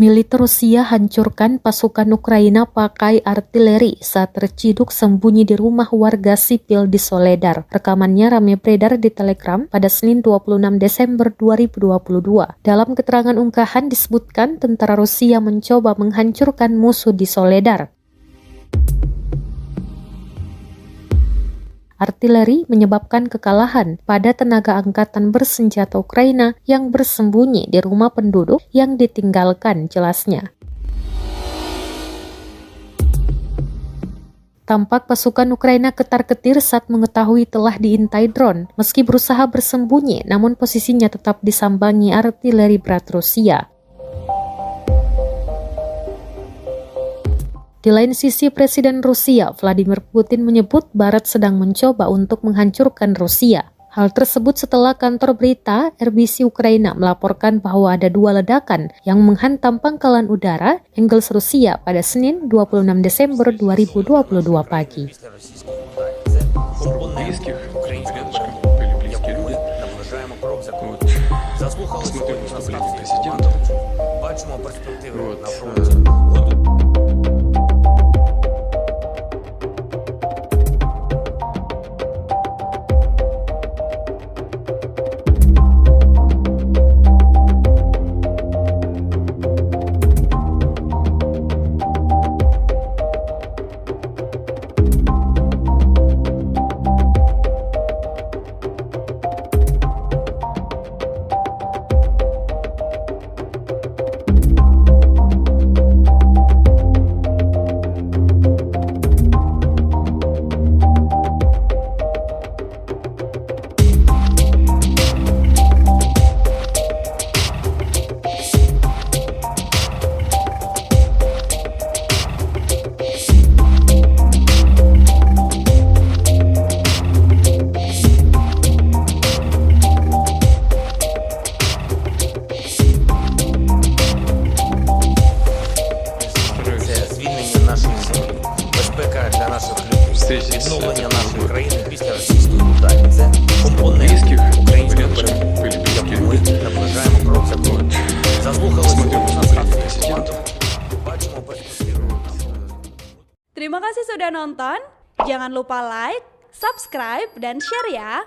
Militer Rusia hancurkan pasukan Ukraina pakai artileri saat terciduk sembunyi di rumah warga sipil di Soledar. Rekamannya ramai beredar di Telegram pada Senin 26 Desember 2022. Dalam keterangan unggahan disebutkan tentara Rusia mencoba menghancurkan musuh di Soledar. Artileri menyebabkan kekalahan pada tenaga angkatan bersenjata Ukraina yang bersembunyi di rumah penduduk yang ditinggalkan, jelasnya. Tampak pasukan Ukraina ketar-ketir saat mengetahui telah diintai drone. Meski berusaha bersembunyi, namun posisinya tetap disambangi artileri berat Rusia. Di lain sisi, Presiden Rusia Vladimir Putin menyebut Barat sedang mencoba untuk menghancurkan Rusia. Hal tersebut setelah kantor berita RBC Ukraina melaporkan bahwa ada 2 ledakan yang menghantam pangkalan udara Engels Rusia pada Senin 26 Desember 2022 pagi. Безпека для наших людей, відновлення нашої країни після російської ударів. Це компонент української перемоги, яку ми наближаємо крок за кроком. Заслухали сьогодні нас президентом. Бачимо перспективу. Terima kasih sudah nonton. Jangan lupa like, subscribe, dan share ya.